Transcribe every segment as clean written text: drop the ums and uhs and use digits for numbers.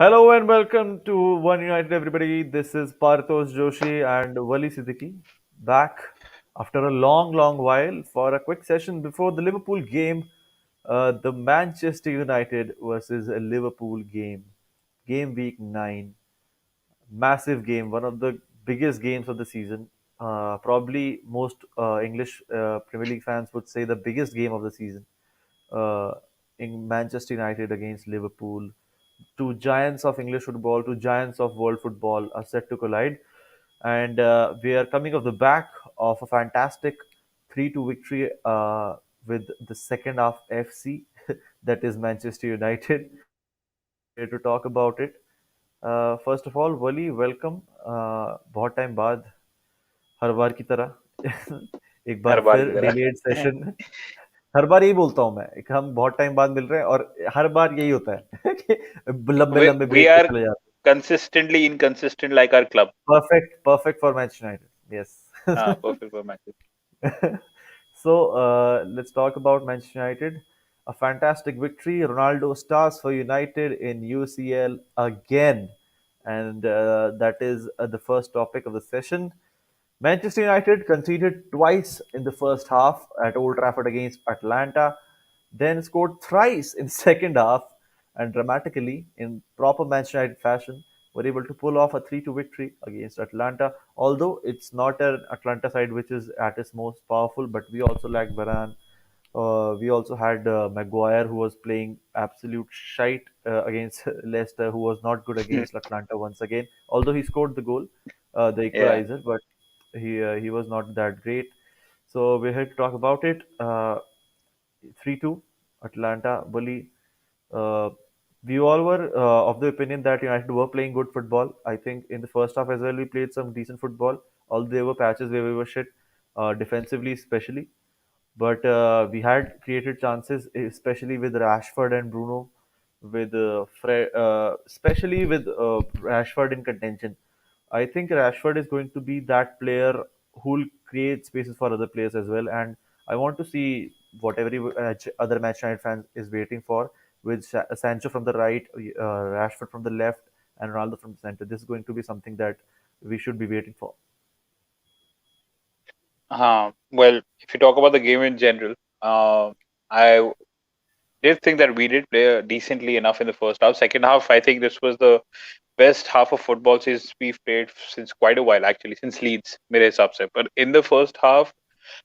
Hello and welcome to One United, everybody. This is Parthos Joshi and Wali Siddiqui back after a long while for a quick session before the Liverpool game, the Manchester United versus a Liverpool game week 9. Massive game, one of the biggest games of the season. Probably most English Premier League fans would say the biggest game of the season uh, in Manchester United against Liverpool. Two giants of English football, two giants of world football are set to collide. And we are coming off the back of a fantastic 3-2 victory with the second half FC, that is Manchester United. So we are here to talk about it. First of all Wali welcome बहुत time बाद हर बार की तरह एक बार हर बार की फिर तरह delayed session हर बार यही बोलता हूँ मैं एक हम बहुत टाइम बाद मिल रहे हैं और हर बार यही होता है कि लंबे we, लंबे we ब्रेक पे are चले जाते consistently inconsistent like our club. हैं perfect for match United yes Perfect for matches. So let's talk about Manchester United. A fantastic victory. Ronaldo stars for United in UCL again, and that is the first topic of the session. Manchester United conceded twice in the first half at Old Trafford against Atlanta, then scored thrice in the second half, and dramatically, in proper Manchester United fashion, were able to pull off a 3-2 victory against Atlanta. Although it's not an Atlanta side which is at its most powerful, but we also lacked Varane. We also had Maguire, who was playing absolute shite against Leicester, who was not good against Atlanta once again. Although he scored the goal, the Yeah. equalizer, but he was not that great. So we're here to talk about it. 3-2, Atlanta bully. Uh, we all were of the opinion that United were playing good football. I think in the first half as well, we played some decent football. Although there were patches where we were shit, defensively especially. But we had created chances, especially with Rashford and Bruno, with especially with Rashford in contention. I think Rashford is going to be that player who'll create spaces for other players as well. And I want to see what every other match night fan is waiting for, with Sancho from the right, Rashford from the left, and Ronaldo from the center. This is going to be something that we should be waiting for. Well, if you talk about the game in general, I did think that we did play decently enough in the first half. Second half, I think this was the best half of football since we've played since quite a while, actually, since Leeds, मेरे हिसाब से. But in the first half,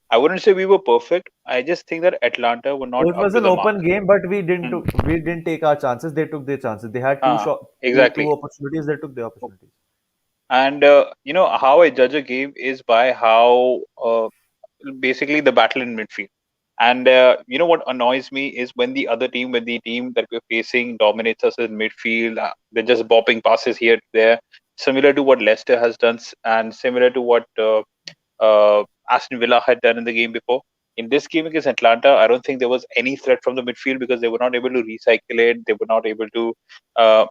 I wouldn't say we were perfect. I just think that Atlanta were not So it up was to an the mark. open game, but we didn't Hmm. we didn't take our chances. They took their chances. They had two Uh, shot, two exactly. opportunities. They took the opportunities. And how I judge a game is by how basically the battle in midfield. And what annoys me is when the team that we're facing dominates us in midfield, they're just bopping passes here, there, similar to what Leicester has done and similar to what Aston Villa had done in the game before. In this game against Atlanta, I don't think there was any threat from the midfield because they were not able to recycle it. They were not able to uh,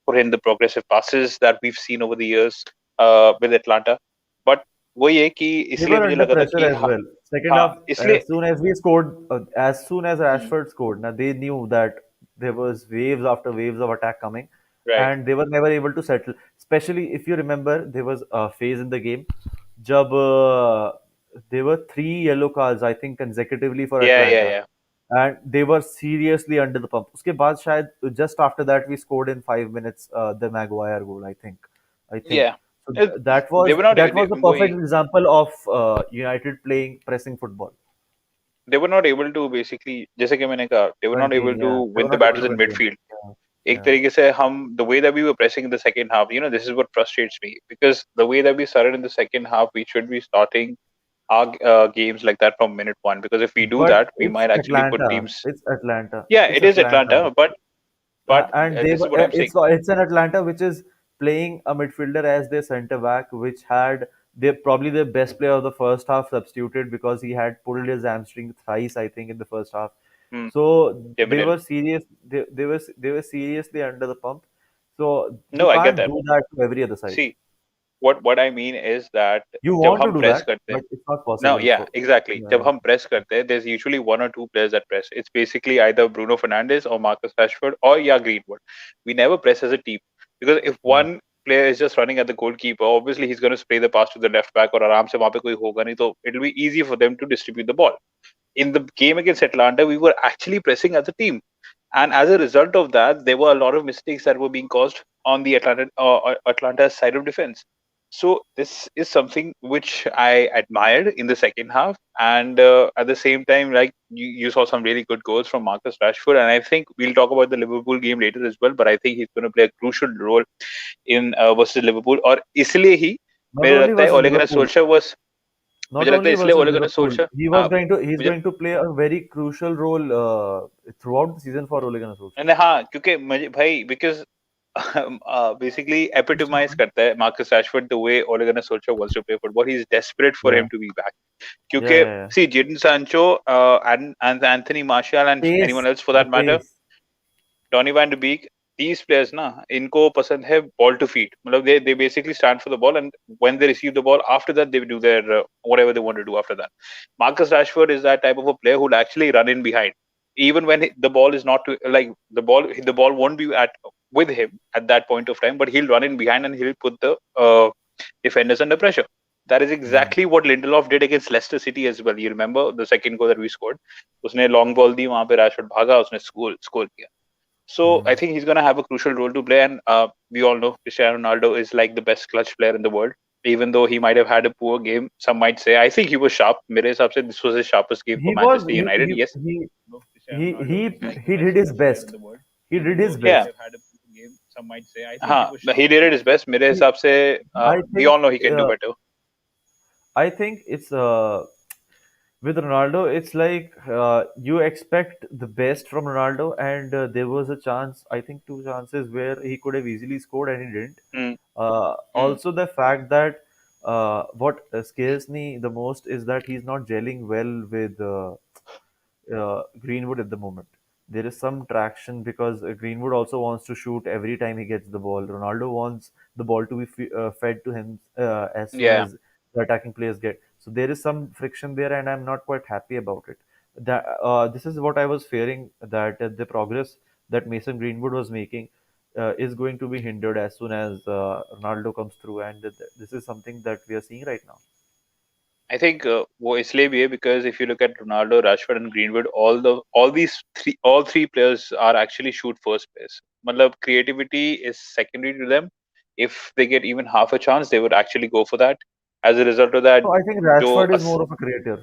put in the progressive passes that we've seen over the years with Atlanta. But वही है कि They इसलिए were मुझे under लगा था pressure कि as well. Second हाँ half, इसलिए as soon as Hmm, Rashford scored, now they knew that there was waves after waves of attack coming, right. and they were never able to settle. Especially if you remember, there was a phase in the game, जब there were three yellow cards, I think, consecutively for Yeah, yeah, Atlanta, yeah. and they were seriously under the pump. उसके बाद शायद just after that we scored in 5 minutes the Maguire goal. I think. Yeah. So It, that they was were not that they, was a perfect वही example of United playing pressing football. they were not able to basically जैसे कि मैंने कहा they were not able Contain, to yeah. They win were the not able battles to in contain. midfield. Yeah, एक yeah. तरीके से हम the way that we were pressing in the second half, this is what frustrates me because the way that we started in the second half, we should be starting our games like that from minute one because if we do But that, we it's might actually put Atlanta. teams. It's Atlanta. Yeah, It's it is Atlanta. Atlanta, but And they this is were what I'm saying. it's an Atlanta which is playing a midfielder as their center back, which had they probably the best player of the first half substituted because he had pulled his hamstring thrice, I think, in the first half. Hmm, So they definitely. were serious. They were seriously under the pump. So you No, I get can't that. do that to every other side. See, what I mean is that You जब want to हम do press that, करते हैं. but it's not No, possible. yeah, So exactly. yeah, जब हम press करते हैं, there's usually one or two players that press. It's basically either Bruno Fernandes or Marcus Rashford or yeah, Greenwood. We never press as a team. Because if Mm, one player is just running at the goalkeeper, obviously he's going to spray the pass to the left back or आराम से वहां पे कोई होगा नहीं, तो it will be easy for them to distribute the ball. In the game against Atlanta, we were actually pressing as a team. And as a result of that, there were a lot of mistakes that were being caused on the Atlanta's side of defense. So this is something which I admired in the second half, and at the same time, like you saw some really good goals from Marcus Rashford, and I think we'll talk about the Liverpool game later as well. But I think he's going to play a crucial role in versus Liverpool, और इसलिए ही not मुझे only लगता है versus Ole Gunnar Liverpool, Solskjaer was not मुझे लगता है only इसलिए versus Ole Gunnar Liverpool, Solskjaer he was हाँ going to he's मुझे going to play a very crucial role throughout the season for Ole Gunnar Solskjaer. मैंने हाँ क्योंकि मुझे भाई बिकॉज basically epitomize करता है Marcus Rashford the way Ole Gunnar Solskjaer wants to play football. He's desperate for Yeah, him to be back. yeah, क्योंकि yeah, yeah. see Jadon Sancho and Anthony Martial and anyone Pace, else for the that matter, pace. Donny van de Beek, these players ना इनको पसंद है ball to feet. मतलब they basically stand for the ball, and when they receive the ball after that they do their whatever they want to do after that. Marcus Rashford is that type of a player who'll actually run in behind, even when the ball is not to, like the ball won't be at with him at that point of time, but he'll run in behind and he'll put the defenders under pressure. That is Mm, exactly what Lindelof did against Leicester City as well. You remember the second goal that we scored? उसने long ball दी वहां पे Rashford भागा उसने score किया. So I mm. think he's going to have a crucial role to play, and we all know Cristiano Ronaldo is like the best clutch player in the world. Even though he might have had a poor game, some might say I think he was sharp. मेरे हिसाब से this was his sharpest game for He was Manchester United. Yes, he no, Cristiano he Ronaldo he is like the he best did his clutch player in best. the world. He did Even his though he might best. have had a poor game, some might say I think he was sharp. He did his best. मेरे He, हिसाब से I we think all know he can do uh, better. I think it's with Ronaldo, it's like you expect the best from Ronaldo, and there was a chance, I think two chances where he could have easily scored and he didn't. Hmm. Hmm. Also, the fact that what scares me the most is that he's not gelling well with Greenwood at the moment. There is some traction because Greenwood also wants to shoot every time he gets the ball. Ronaldo wants the ball to be fed to him as soon Yeah. as the attacking players get. So there is some friction there, and I'm not quite happy about it. That this is what I was fearing, that the progress that Mason Greenwood was making is going to be hindered as soon as Ronaldo comes through, and this is something that we are seeing right now. I think वो इसलिए भी है because if you look at Ronaldo, Rashford, and Greenwood, all three players are actually shoot first players. मतलब creativity is secondary to them. If they get even half a chance, they would actually go for that. As a result of that, So I think जो Rashford is more of a creator.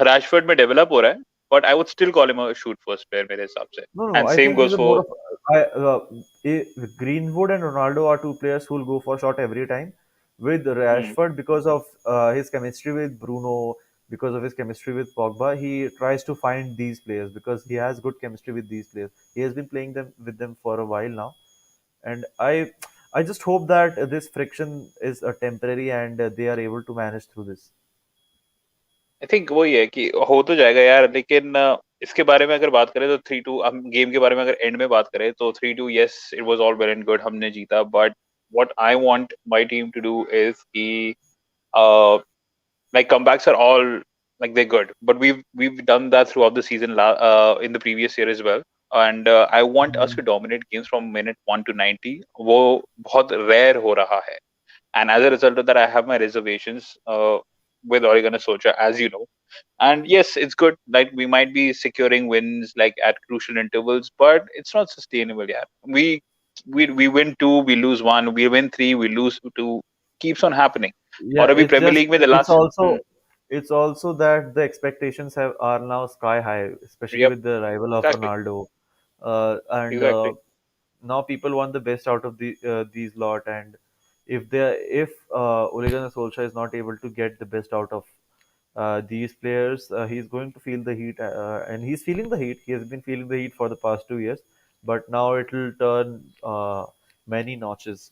Rashford में develop हो रहा है, but I would still call him a shoot first player मेरे हिसाब से. No, no, And I same think he's goes a more for of Greenwood and Ronaldo are two players who will go for shot every time. With hmm, Rashford, because of his chemistry with Bruno, because of his chemistry with Pogba, he tries to find these players because he has good chemistry with these players. He has been playing them with them for a while now, and I just hope that this friction is temporary and they are able to manage through this. I think वही है कि हो तो जाएगा यार, लेकिन इसके बारे में अगर बात करें तो 3-2, हम गेम के बारे में अगर एंड में बात करें तो 3-2, yes it was all well and good, हमने जीता, but what I want my team to do is कि like comebacks are all like they're good, but we've done that throughout the season in the previous year as well, and I want us Mm. to dominate games from minute 1 to 90. वो बहुत rare हो रहा है, and as a result of that I have my reservations with Oregon Soldier, as you know. And yes, it's good. Like we might be securing wins like at crucial intervals, but it's not sustainable. Yeah, we win two, we lose one. We win three, we lose two. Keeps on happening. Yeah, और अभी it's Premier just League में the it's last. also it's also that the expectations have are now sky high, especially Yep, with the arrival of exactly, Ronaldo, and exactly. now people want the best out of these lot. And if Ole Gunnar Solskjaer is not able to get the best out of these players, he's going to feel the heat, and he's feeling the heat. He has been feeling the heat for the past 2 years, but now it will turn many notches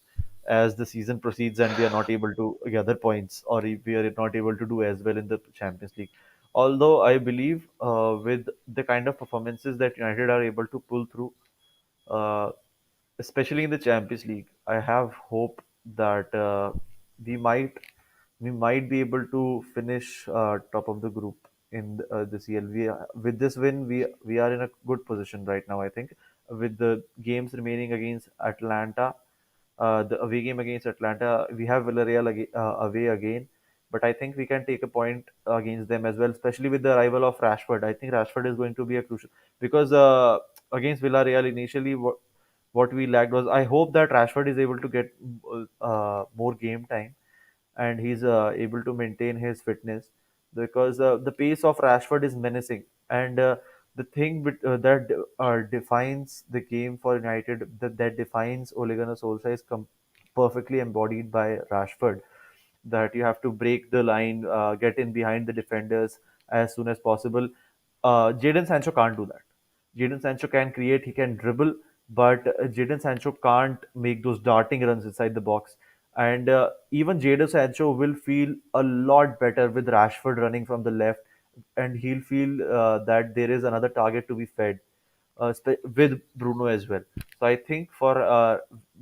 as the season proceeds, and we are not able to gather points, or if we are not able to do as well in the Champions League. Although I believe with the kind of performances that United are able to pull through, uh, especially in the Champions League, I have hope that we might we might be able to finish top of the group in the CL. With this win, we are in a good position right now. I think with the games remaining against Atlanta. The away game against Atlanta, we have Villarreal away again, but I think we can take a point against them as well, especially with the arrival of Rashford. I think Rashford is going to be a crucial because against Villarreal initially what we lacked was I hope that Rashford is able to get more game time and he's able to maintain his fitness because the pace of Rashford is menacing. And the thing that defines the game for United, that defines Ole Gunnar Solskjaer, is perfectly embodied by Rashford. That you have to break the line, get in behind the defenders as soon as possible. Jadon Sancho can't do that. Jadon Sancho can create, he can dribble, but Jadon Sancho can't make those darting runs inside the box. And even Jadon Sancho will feel a lot better with Rashford running from the left, and he'll feel that there is another target to be fed with Bruno as well. So I think for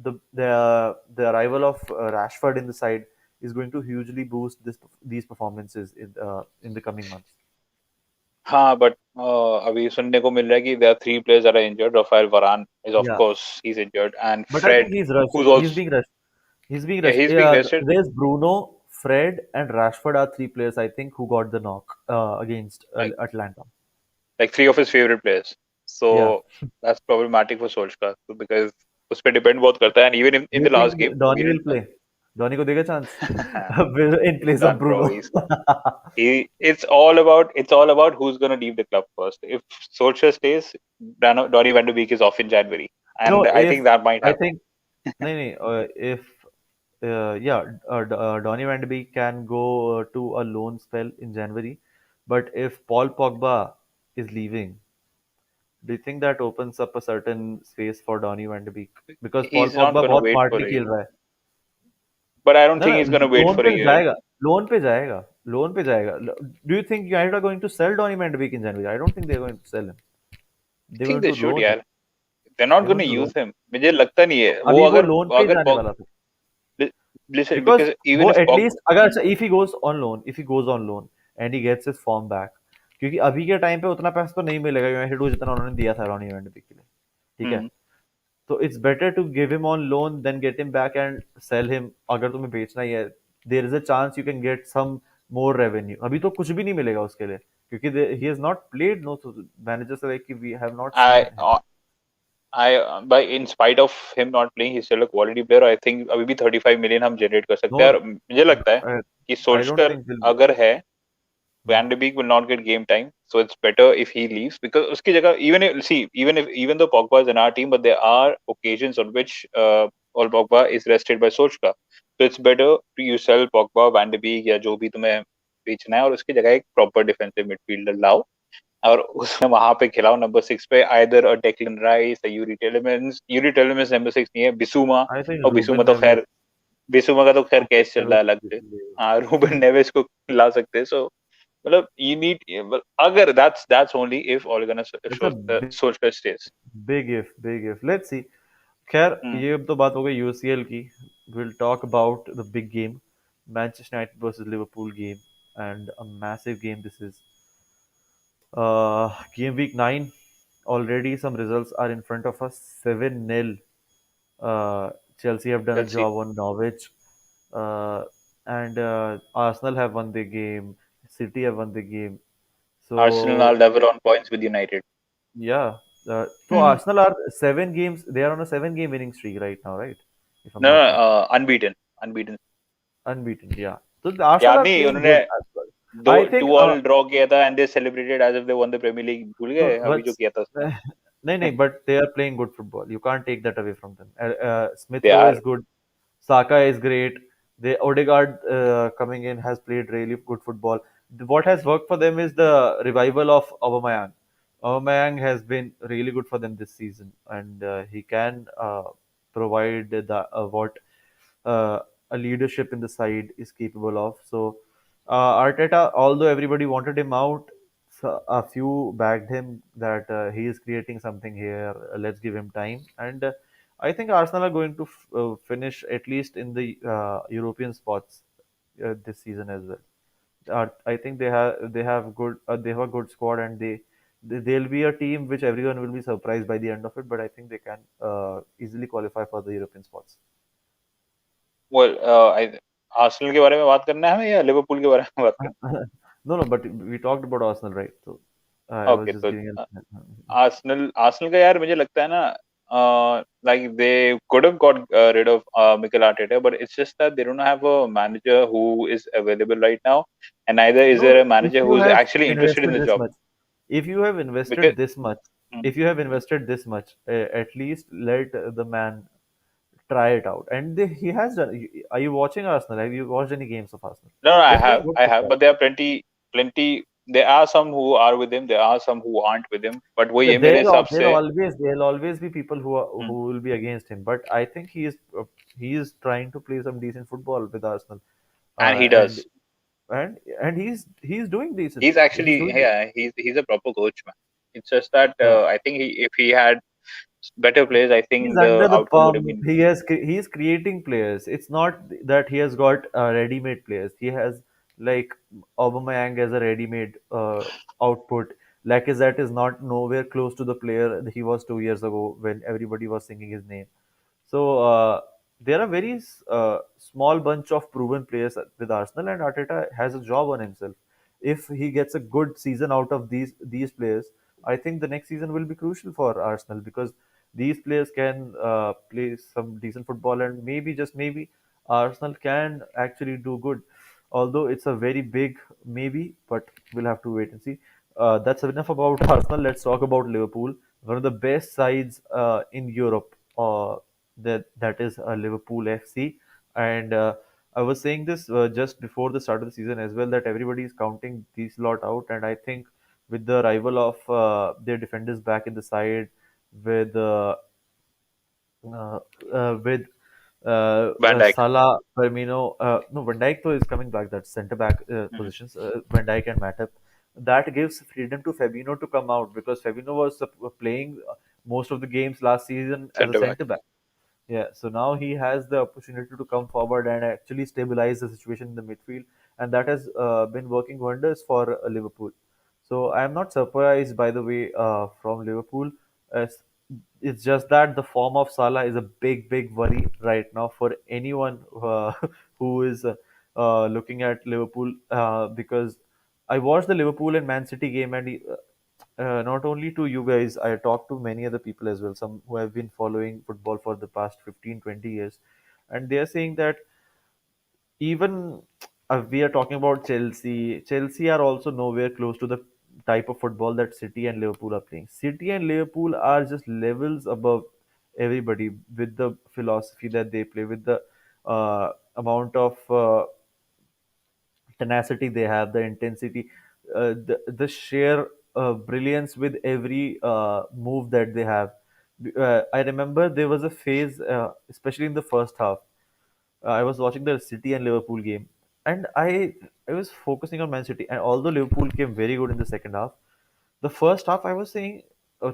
the arrival of Rashford in the side is going to hugely boost these performances in the coming months. हाँ, but अभी सुनने को मिल रहा है कि there are three players that are injured. Rafael Varane is, of Yeah, course, he's injured, and but I think Fred, he's rushed. who's He's also, being rushed. He's being yeah, rushed. he's being Yeah, rested. there's Bruno, Fred, and Rashford are three players I think who got the knock against Like Atlanta. three of his favorite players. Yeah. So that's problematic for Solskjaer because उस पे depend बहुत करता है, and even Do in you the last think game we Donny will didn't. play? Donny को देगा chance in place of Done, bro. Bruno. It's all about who's gonna leave the club first. If Solskjaer stays, Donny van de Beek is off in January, No, and I if think that might I happen. think no, no, if yeah, Donny Van de Beek can go to a loan spell in January, but if Paul Pogba is leaving, do you think that opens up a certain space for Donny Van de Beek? Because Paul He's not Pogba gonna बहुत wait for smartly a खेल year, रहा है. but I don't No, think no, he's gonna wait loan for a पे year. जाएगा, loan पे जाएगा, loan पे जाएगा. Do you think United are going to sell Donny Van de Beek in January? I don't think they're going to sell him. I They're think going they to should, loan him. यार. They're not They're gonna going to use loan. him. मुझे लगता नहीं तो है वो अभी वो अगर लोन पे ही अगर जाने वाला था. listen, Because because even वो if Pog एटलीस्ट अगर अच्छा if he goes on loan and he gets his form back, क्योंकि अभी के टाइम पे उतना पैसा तो नहीं मिलेगा यूनाइटेड को जितना उन्होंने दिया था रॉनी वैन के लिए. ठीक है. hmm, तो it's better to give him on loan then get him back and sell him. अगर तुम्हें बेचना ही है, there is a chance you can get some more revenue. अभी तो कुछ भी नहीं मिलेगा उसके लिए क्योंकि he has not played. No, managers like कि we have not seen I him. by in spite of him not playing, he's still a quality player. I think अभी भी 35 million हम generate कर नो, सकते हैं, और मुझे लगता है कि आई डोंट सोल्शकर थिंक अगर है, Van de Beek will not get game time, so it's better if he leaves because uski jagah, even though Pogba is in our team, but there are occasions on which all Pogba is rested by Solskjaer, so it's better to you sell Pogba, Van de Beek या जो भी तुम्हें बेचना है, और उसकी जगह एक प्रॉपर डिफेंसिव मिडफील्डर लाओ और उसमें वहां पे खिलाओ नंबर 6 पे आइदर अ डेक्लन राइस या यूरी टेलेमेंस नंबर 6 नहीं है, बिसूमा. आई थिंक और रूबन नेवेस. बिसूमा का तो खैर केस चल रूबन रहा है अलग से. हाँ, रूबन नेवेस को ला सकते हैं. सो मतलब you need, well, अगर that's only if Ole Gunnar it's a Solskjaer stays. Big if let's see. खैर Hmm. ये तो बात हो गई यूसीएल की. Will talk about the big game, Manchester United versus Liverpool game and a massive game this is. Game week 9, already some results are in front of us. 7-0. Chelsea have done a Chelsea, job on Norwich, uh, and Arsenal have won the game. City have won the game. Arsenal So are level on points with United. yeah, so Hmm. Arsenal are 7 games. They are on a 7 game winning streak right now, right? If I'm No, not no, wrong, unbeaten. unbeaten. Yeah. So the Arsenal याद are नहीं, playing उन्होंने good as well. दो I think 2-all draw किया था and they celebrated as if they won the Premier League. भूल no, गए but अभी जो किया था उसने. no, no, but they are playing good football. You can't take that away from them. Smith They Rowe are. is good. Saka is great. The Odegaard coming in has played really good football. What has worked for them is the revival of Aubameyang. Aubameyang has been really good for them this season, and he can provide what uh, a leadership in the side is capable of. So Arteta, although everybody wanted him out, so a few bagged him that he is creating something here. Let's give him time, and I think Arsenal are going to finish at least in the European spots this season as well. I think they have a good squad, and they'll be a team which everyone will be surprised by the end of it. But I think they can easily qualify for the European spots. well, Arsenal के बारे में बात करना है हमें या Liverpool के बारे में बात करना No, no, but we talked about Arsenal, right? So I है? was ओके, just तो giving आर्सेनल आर्सेनल का यार मुझे लगता है ना, like they could have got rid of Mikel Arteta, but it's just that they don't have a manager who is available right now, and neither is no. there a If manager you who is have actually interested in invested the this job. much, if you have invested Because this much, mm, if you have invested this much, at least let the man try it out. And he has done. Are you watching Arsenal? Have you watched any games of Arsenal? no, no, They're playing good I have, football. but there are plenty. There are some who are with him. There are some who aren't with him. But वही Yeah, है मेरे हिसाब से, there'll always be people mm, who will be against him. But I think he is trying to play some decent football with Arsenal, and he and does. he's doing decent. He's He's actually, doing it. yeah, he's a proper coach, man. It's just that Uh, I think if he had better players, I He's think the under the outcome would have pump. been. He's creating players. It's not that he has got ready-made players. He has like Aubameyang as a ready-made output. Lacazette is not nowhere close to the player he was 2 years ago when everybody was singing his name. So there are very small bunch of proven players with Arsenal, and Arteta has a job on himself. If he gets a good season out of these players, I think the next season will be crucial for Arsenal because these players can play some decent football, and maybe just maybe Arsenal can actually do good. Although it's a very big maybe, but we'll have to wait and see. That's enough about Arsenal. Let's talk about Liverpool, one of the best sides in Europe. That is Liverpool FC, and I was saying this just before the start of the season as well that everybody is counting these lot out, and I think with the arrival of their defenders back in the side, with uh, with Van Dijk. Salah, Firmino, no, Van Dijk though is coming back. That centre back Mhm. positions, Van Dijk and Matip. That gives freedom to Fabinho to come out because Fabinho was playing most of the games last season as a Centre back. centre back. Yeah, so now he has the opportunity to come forward and actually stabilize the situation in the midfield, and that has been working wonders for Liverpool. So I am not surprised, by the way, from Liverpool. As it's just that the form of Salah is a big worry right now for anyone who is looking at Liverpool because I watched the Liverpool and Man City game and not only to you guys, I talked to many other people as well, some who have been following football for the past 15, 20 years. And they are saying that even we are talking about Chelsea. Chelsea are also nowhere close to the type of football that City and Liverpool are playing. City and Liverpool are just levels above everybody with the philosophy that they play, with the amount of tenacity they have, the intensity, the sheer brilliance with every move that they have. I remember there was a phase, especially in the first half. I was watching the City and Liverpool game, and I was focusing on Man City. And although Liverpool came very good in the second half, the first half I was saying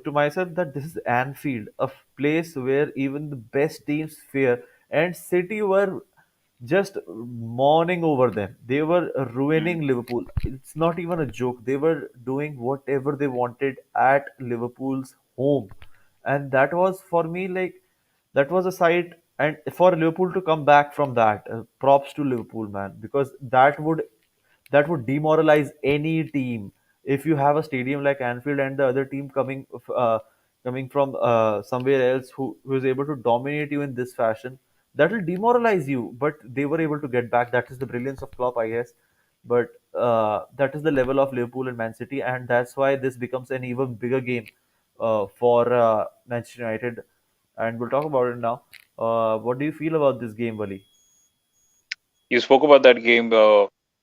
to myself that this is Anfield, a place where even the best teams fear, and City were just mourning over them. They were Mm. ruining Liverpool. It's not even a joke. They were doing whatever they wanted at Liverpool's home, and that was for me like that was a sight. And for Liverpool to come back from that, props to Liverpool, man, because that would demoralize any team. If you have a stadium like Anfield and the other team coming from somewhere else who is able to dominate you in this fashion, that will demoralize you. But they were able to get back. That is the brilliance of Klopp, I guess. But that is the level of Liverpool and Man City, and that's why this becomes an even bigger game for Manchester United. And we'll talk about it now. What do you feel about this game, Wali? You spoke about that game,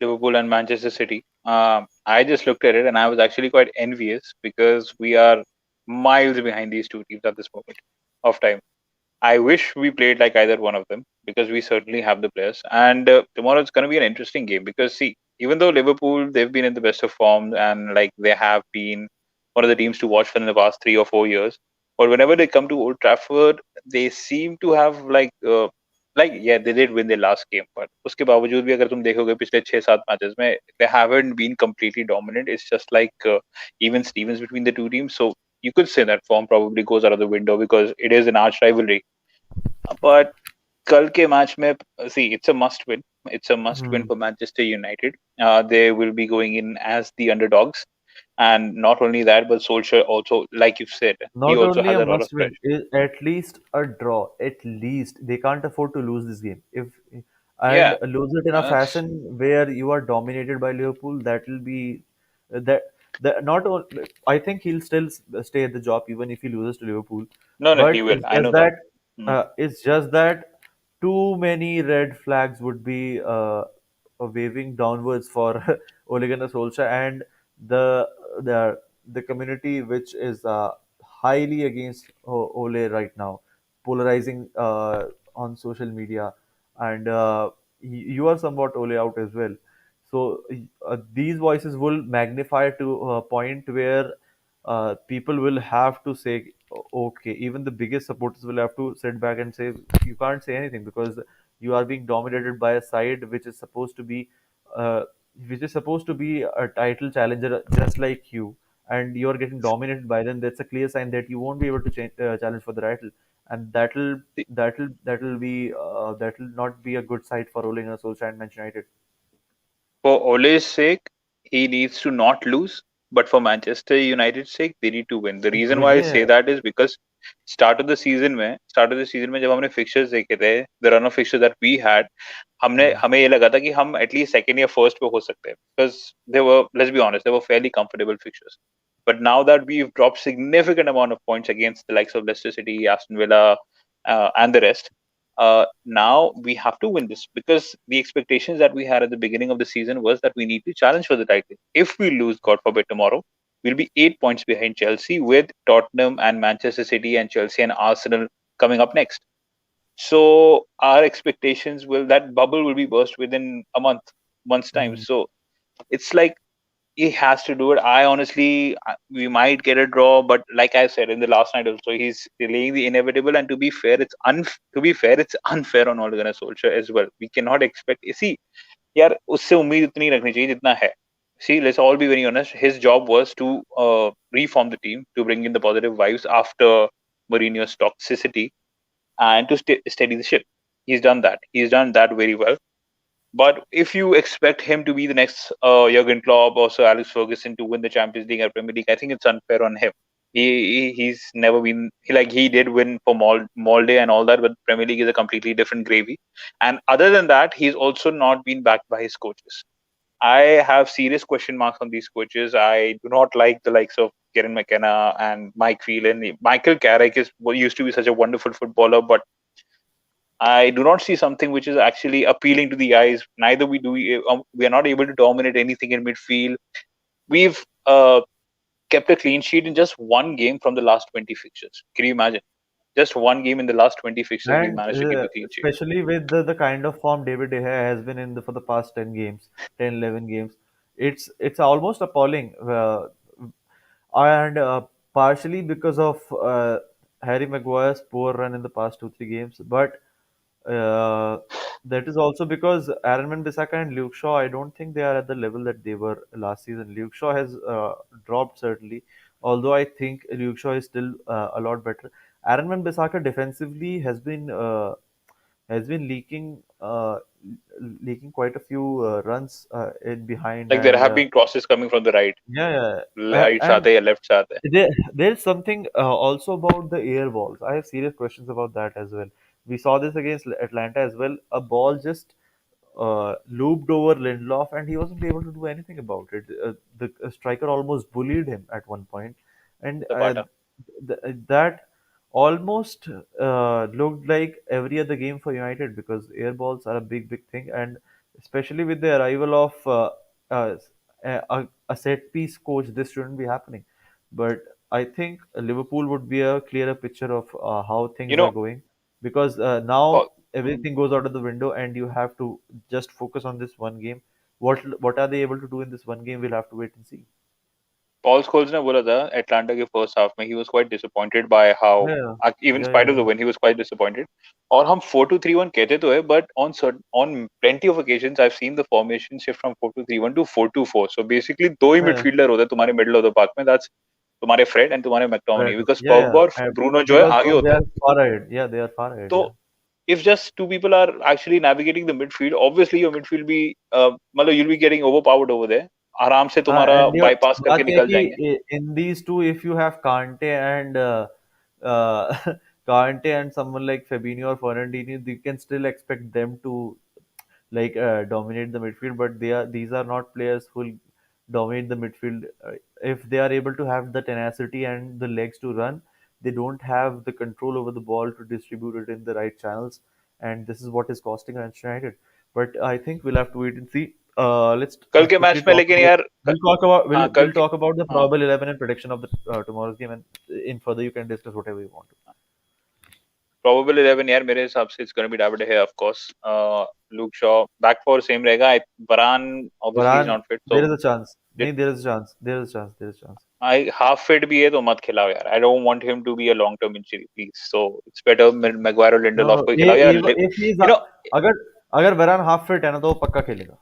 Liverpool and Manchester City. I just looked at it and I was actually quite envious because we are miles behind these two teams at this moment of time. I wish we played like either one of them because we certainly have the players. And tomorrow it's going to be an interesting game because, see, even though Liverpool, they've been in the best of form and like they have been one of the teams to watch for in the past 3 or 4 years, but whenever they come to Old Trafford, they seem to have like yeah, they did win their last game, but उसके बावजूद भी अगर तुम देखोगे पिछले 6-7 matches में they haven't been completely dominant. It's just like even Stevens between the two teams. So you could say that form probably goes out of the window because it is an arch rivalry, but कल के match में, see, it's a must win. It's a must win Hmm. for Manchester United. They will be going in as the underdogs, and not only that, but Solskjaer also, like you said, he Not also only has a a lot of must win, pressure. at least a draw. At least they can't afford to lose this game. If and Yeah, lose it in a uh, fashion where you are dominated by Liverpool, that will be that that not only. I think he'll still stay at the job even if he loses to Liverpool. no, no, he But will. I know that. Mm. it's just that too many red flags would be waving downwards for Ole Gunnar Solskjaer and the the the community which is highly against Ole right now, polarizing on social media, and you are somewhat Ole out as well. So these voices will magnify to a point where people will have to say, okay, even the biggest supporters will have to sit back and say, you can't say anything because you are being dominated by a side uh, which is supposed to be a title challenger just like you, and you are getting dominated by them. That's a clear sign that you won't be able to challenge for the title, and that will not be a good sight for Ole Gunnar Solskjaer and Manchester United. For Ole's sake, he needs to not lose. But for Manchester United's sake, they need to win. The reason why I say Yeah. that is because start of the season में जब हमने fixtures देखे थे, the run of fixtures that we had, हमने Hmm. हमें ये लगा था कि हम at least second या first पे हो सकते हैं, because they were, let's be honest, they were fairly comfortable fixtures. But now that we've dropped significant amount of points against the likes of Leicester City, Aston Villa, and the rest, now we have to win this, because the expectations that we had at the beginning of the season was that we need to challenge for the title. If we lose, God forbid, tomorrow, we'll be 8 points behind Chelsea, with Tottenham and Manchester City and Chelsea and Arsenal coming up next. So our expectations will, that bubble will be burst within a month's time. Hmm. So it's like he has to do it. I honestly, we might get a draw, but like I said in the last night also, he's delaying the inevitable. And to be fair, it's unfair on Ole Gunnar Solskjaer as well. We cannot expect. See, यार उससे उम्मीद उतनी रखनी चाहिए जितना है. See, let's all be very honest. His job was to reform the team, to bring in the positive vibes after Mourinho's toxicity, and to steady the ship. He's done that. He's done that very well. But if you expect him to be the next Jurgen Klopp or Sir Alex Ferguson to win the Champions League or Premier League, I think it's unfair on him. He's never been, he did win for Molde and all that, but Premier League is a completely different gravy. And other than that, he's also not been backed by his coaches. I have serious question marks on these coaches. I do not like the likes of Kieran McKenna and Mike Phelan. Michael Carrick is used to be such a wonderful footballer, but I do not see something which is actually appealing to the eyes. Neither we are not able to dominate anything in midfield. We've kept a clean sheet in just one game from the last 20 fixtures. Can you imagine? Just one game in the last 20 fixtures, we And managed to keep a clean sheet. especially with the kind of form David De Gea has been in for the past 10 games, 10, 11 games, it's almost appalling. And partially because of Harry Maguire's poor run in the past 2, 3 games, but uh, that is also because Aaron Wan-Bissaka and Luke Shaw, I don't think they are at the level that they were last season. Luke Shaw has dropped certainly, although I think Luke Shaw is still a lot better. Aaron Wan-Bissaka defensively has been leaking quite a few runs in behind, Like there and have been crosses coming from the right, yeah, yeah. right से And आते हैं या left से आते हैं. there's something also about the air balls. I have serious questions about that as well. We saw this against Atlanta as well. A ball just looped over Lindelof, and he wasn't able to do anything about it. The striker almost bullied him at one point, and Zapata. that almost looked like every other game for United because air balls are a big, big thing, and especially with the arrival of uh, a set piece coach, this shouldn't be happening. But I think Liverpool would be a clearer picture of how You things are know, going because now Paul, everything goes out of the window and you have to just focus on this one game. What are they able to do in this one game? We'll have to wait and see. Paul Scholes ने बोला था Atlanta के first half में he was quite disappointed by how, Yeah, even in yeah, spite yeah, of the win, he was quite disappointed. और हम 4-2-3-1 कहते तो है, but on plenty of occasions I've seen the formation shift from 4-2-3-1 to 4-2-4. So basically दो ही yeah. midfielder होते हैं तुम्हारे middle of the park में, that's तुम्हारे Fred and तुम्हारे Right. McTominay, because Yeah, Pogba और yeah. Bruno जो है Because आगे they होते are हैं. far ahead. Yeah, they are far ahead. तो Yeah. if just two people are actually navigating the midfield, obviously your midfield be मतलब you'll be getting overpowered over there. आराम से हाँ तुम्हारा एंड bypass बात करके ये है निकल जाएंगे. कि in these two if you have कांटे and Kante and someone like Fabinho or Fernandinho, you can still expect them to dominate the midfield, but these are not players who will dominate the midfield. If they are able to have the tenacity and the legs to run, they don't have the control over the ball to distribute it in the right channels, and this is what is costing Manchester United. But I think we'll have to wait and see. Let's कल के quickly match में talk लेकिन about. यार We'll talk about हाँ we'll कल we'll के talk about the हाँ probable 11 and prediction of the tomorrow's game, and in further you can discuss whatever you want to. probable 11 यार मेरे हिसाब से it's going to be David De Gea of course. Luke Shaw back for same रहेगा. Varane obviously is Varane, not fit, so there is a chance. नहीं, there is a chance. There is a chance. There is a chance. I half fit भी है तो मत खिलाओ यार. I don't want him to be a long term injury, please. So it's better Maguire और No, Lindelof no. को ही खिलाओ यार. If he is You know, अगर अगर वरान हाफ फिट है ना तो वो पक्का खेलेगा.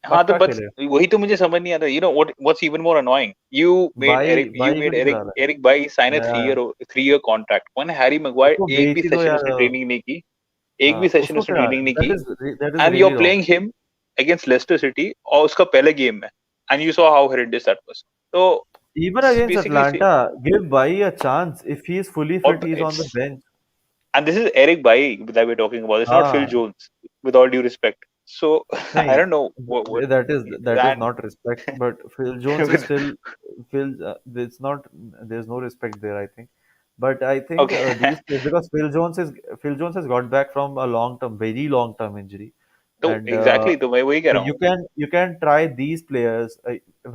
हाँ तो पक्का बस खेलेगा. वही तो मुझे समझ नहीं आता. You know what's even more annoying? भाई You भाई को made नहीं खिला रहा है. Eric Bailly sign a हाँ, 3-year contract. When Harry Maguire उसको एक भी बेच ही दो सेशन यार. उसने ट्रेनिंग नहीं की, एक हाँ, भी सेशन उसको उसने क्या. ट्रेनिंग नहीं दैट की, is that is and really you're wrong. playing him against Leicester City और उसका पहले गेम में, and you saw how horrendous that was. So Even it's against basically Atlanta, give Bailly a chance. If he is fully fit, और he is on the it's bench. and this is Eric Bailly that we're talking about. It's not Phil हाँ. Jones, with all due respect. So I नहीं, don't know what that is that not respect, but Phil Jones is with still Phil. It's not. There's no respect there, I think. But I think okay. these players, because Phil Jones has got back from a very long term injury, तो and exactly तो मैं वही कह रहा हूँ. you can try these players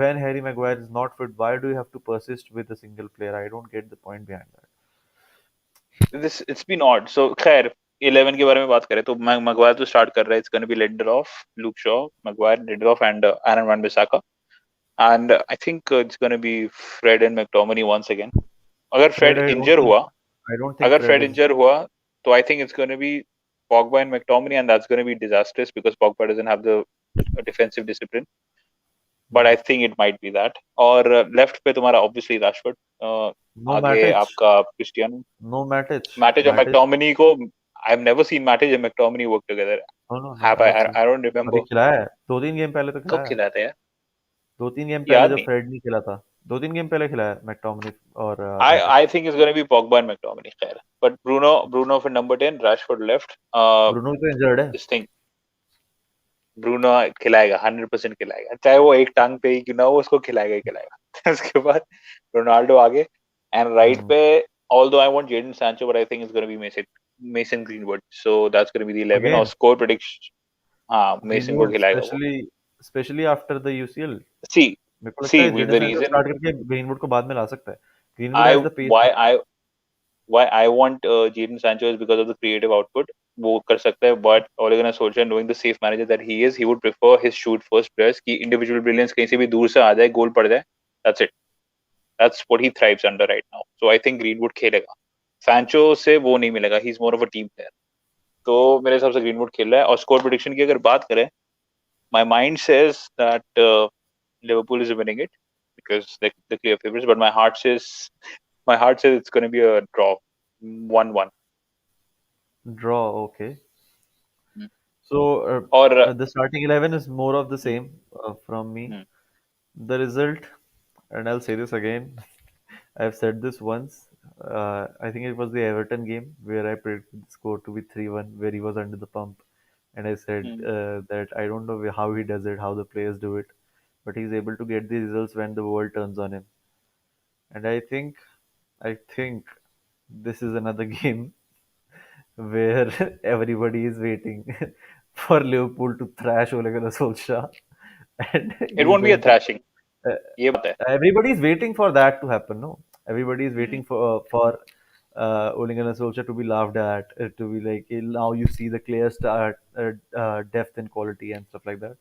when Harry Maguire is not fit. Why do you have to persist with a single player? I don't get the point behind that. This it's been odd. So खैर 11 के बारे में बात करें तो Maguire तो start कर रहा है. It's going to be Lindelof, Luke Shaw, Maguire, Lindelof and Aaron Wan-Bissaka. And I think it's going to be Fred and McTominay once again. अगर Fred, Fred इंजर हुआ, I don't think अगर Fred Fred is. इंजर हुआ तो I think it's going to be Pogba and McTominay, and that's going to be disastrous because Pogba doesn't have the defensive discipline. But I think it might be that. और left पे तुम्हारा obviously Rashford. No आगे Matic. आपका Cristiano. No Matic. Matic and Matic. McTominay को I've never seen Matic and McTominay work together. No, Have I have seen. I don't अभी remember. खिलाया है. 2-3 game पहले तो कब खिलाया है. खिलाते हैं? 2-3 गेम पहले याद जब नहीं. फ्रेड नहीं खेला था. 2-3 गेम पहले खिलाया है मैकटोमिनी और मैटिच. I think it's going to be Pogba and McTominay. खैर. But Bruno for number 10, Rashford left. Bruno तो इंजर्ड है. This thing ब्रूनो खिलाएगा, 100% खिलाएगा, चाहे वो एक टांग पे ही क्यों ना हो, उसको खिलाएगा ही खिलाएगा. उसके बाद रोनाल्डो आगे एंड राइट हम्म. पे. Although I want Jadon Sancho, but I think it's going to be Mason Greenwood. So that's going to be the 11 और अगेन score prediction. हाँ Mason को ग्रीनवुड खिलाएगा वो. Specially after the UCL. See, मेरे को लगता see है with Jadon the Sancho reason start करके ग्रीनवुड को बाद में ला सकता है. Greenwood has I the pace why now. I why I want Jadon Sancho is because of the creative output. वो कर सकता है, but Ole Gunnar Solskjaer, knowing the safe manager that he is, he would prefer his shoot first players कि individual brilliance कहीं से भी दूर से आ जाए, गोल पड़ जाए. That's it. That's what he thrives under right now. So I think Greenwood खेलेगा. Sancho से वो नहीं मिलेगा. He's more of a team player. तो मेरे हिसाब से Greenwood खेल रहा है. और score prediction की अगर बात करें, my mind says that Liverpool is winning it because they're the clear favorites, but my heart says it's going to be a draw, 1-1. Draw. Okay. So और the starting 11 is more of the hmm, same from me. hmm, The result, and I'll say this again. I've said this once. I think it was the Everton game where I predicted the score to be 3-1, where he was under the pump. And I said hmm. that I don't know how he does it, how the players do it, but he's able to get the results when the world turns on him. And I think this is another game where everybody is waiting for Liverpool to thrash Ole Gunnar Solskjaer, and It he's won't be a going to. thrashing. Uh, ये बात है. everybody is waiting for that to happen. No, everybody is Hmm, waiting for Ole Gunnar Solskjaer to be laughed at, to be like now you see the clear start, depth and quality and stuff like that.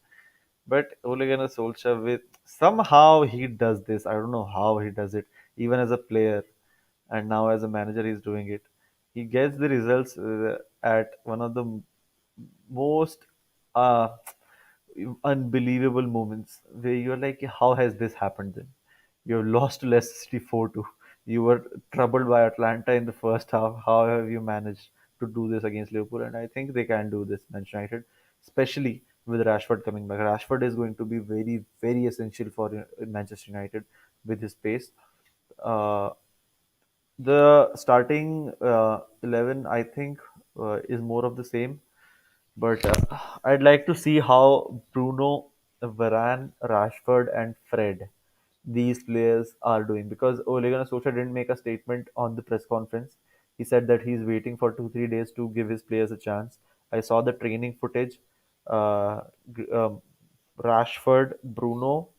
But Ole Gunnar Solskjaer, with somehow he does this. I don't know how he does it. Even as a player, and now as a manager, he's doing it. He gets the results at one of the most uh, unbelievable moments where you're like, how has this happened then? You have lost to Leicester City 4-2. You were troubled by Atlanta in the first half. How have you managed? to do this against Liverpool, and I think they can do this, Manchester United, especially with Rashford coming back. Rashford is going to be very, very essential for Manchester United with his pace. Uh, the starting 11, I think, is more of the same. But I'd like to see how Bruno, Varane, Rashford, and Fred, these players are doing, because Ole Gunnar Solskjaer didn't make a statement on the press conference. He said that he's waiting for 2 3 days to give his players a chance. I saw the training footage. Uh, Rashford, Bruno,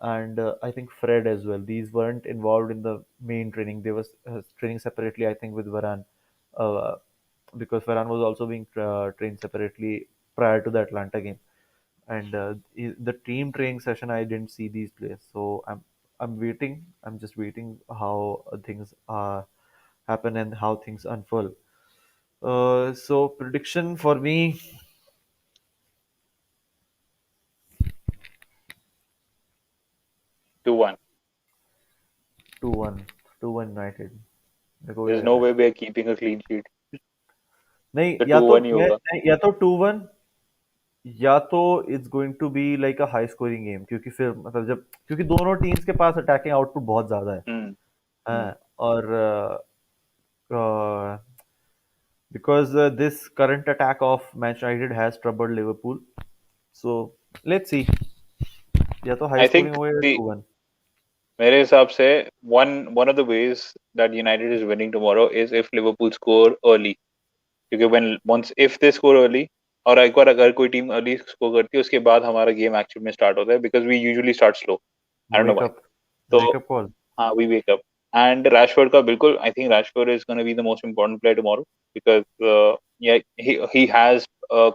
and I think Fred as well. These weren't involved in the main training. They was training separately, I think, with Varane, uh, because Varane was also being trained separately prior to the Atlanta game. And the team training session, I didn't see these players, so I'm waiting. I'm just waiting how things happen and how things unfold. So prediction for me, 2-1. 2-1, 2-1 United. मेरे को भी There's लग no रहा है. way we are keeping a clean sheet. नहीं, तो 2-1 ही होगा. या तो 2-1, या तो it's going to be like a high scoring game, क्योंकि फिर मतलब जब, क्योंकि दोनों टीम्स के पास अटैकिंग आउटपुट बहुत ज्यादा है. Hmm. Hmm. हाँ, और because this current attack of Manchester United has troubled Liverpool. So let's see. या तो हाई I स्कोरिंग think होगा या the 2-1. मेरे हिसाब से one of the ways that United is winning tomorrow is if Liverpool score early. क्योंकि when once if they score early और एक बार अगर कोई टीम early score करती है उसके बाद हमारा गेम एक्चुअली में स्टार्ट होता है because we usually start slow. I don't know why. Wake up तो वेकअप कॉल. हाँ we wake up and Rashford का बिल्कुल I think Rashford is going to be the most important player tomorrow because yeah he has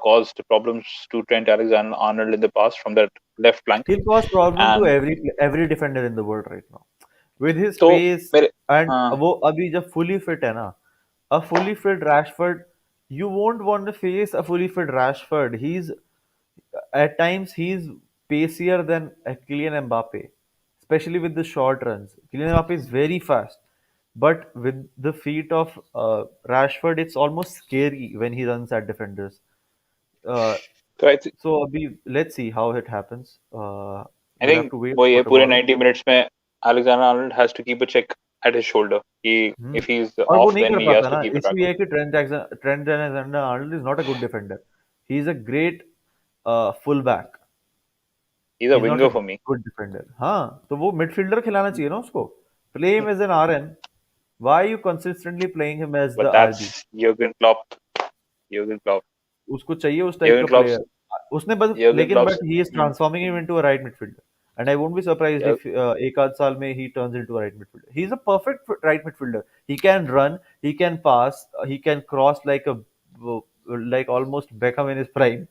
caused problems to Trent Alexander-Arnold in the past from that left flank He'll cause problem to and every defender in the world right now. With his तो pace, मेरे and हाँ वो अभी जब fully fit है ना, a fully fit Rashford, you won't want to face a fully fit Rashford. At times he's pacier than Kylian Mbappe, especially with the short runs. Kylian Mbappe is very fast, but with the feet of Rashford, it's almost scary when he runs at defenders. Uh, तो so let's see how it happens. I We'll have think to wait वही for है पूरे tomorrow. 90 minutes में Alexander-Arnold has to keep a check at his shoulder. He hmm. if he's और वो off नहीं then कर he पाता has to ना, keep it back इसलिए on. है कि Trent Alexander Arnold is not a good defender. He is a great full back. He's a he is not a winger for me, good defender. हाँ, तो वो midfielder खिलाना चाहिए ना उसको. Play him as an RN. Why you consistently playing him as but the RB? that's Jurgen Klopp. Jurgen Klopp. उसको चाहिए उस टाइप का Jurgen Klopp's प्लेयर. उसने बस, Jurgen लेकिन Klopp's but he is mm, transforming him into a right midfielder. And I won't be surprised yeah, if एक आध साल में ही turns into a right midfielder. He is a perfect right midfielder. He can run, he can pass, he can cross like almost Beckham in his prime.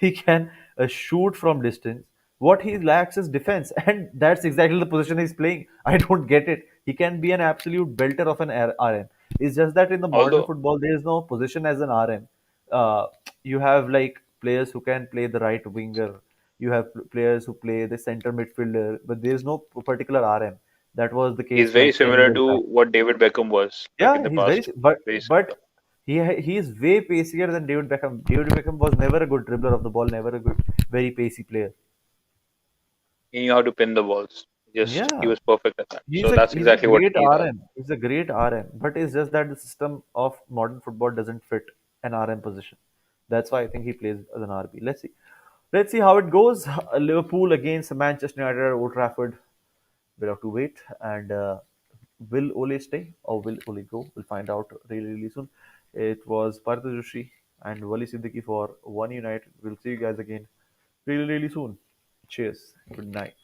He can shoot from distance. What he lacks is defense, and that's exactly the position he's playing. I don't get it. He can be an absolute belter of an RM. It's just that in the modern although football, there is no position as an RM. You have like players who can play the right winger. You have players who play the center midfielder, but there is no particular RM. That was the he's case very like 10 similar years to back. what David Beckham was like in Yeah, the he's very, past. Very but similar. he is way pacier than David Beckham. David Beckham was never a good dribbler of the ball, never a good, very pacey player. He knew how to pin the balls. Just he Yeah, was perfect at that. So that's he's a exactly what great he does. RM. He's a great RM, but it's just that the system of modern football doesn't fit an RM position. That's why I think he plays as an RB. Let's see. Let's see how it goes. Liverpool against Manchester United at Old Trafford. We'll have to wait. And will Ole stay or will Ole go? We'll find out really, really soon. It was Partha Joshi and Wali Siddiqui for One United. We'll see you guys again really, really soon. Cheers. Good night.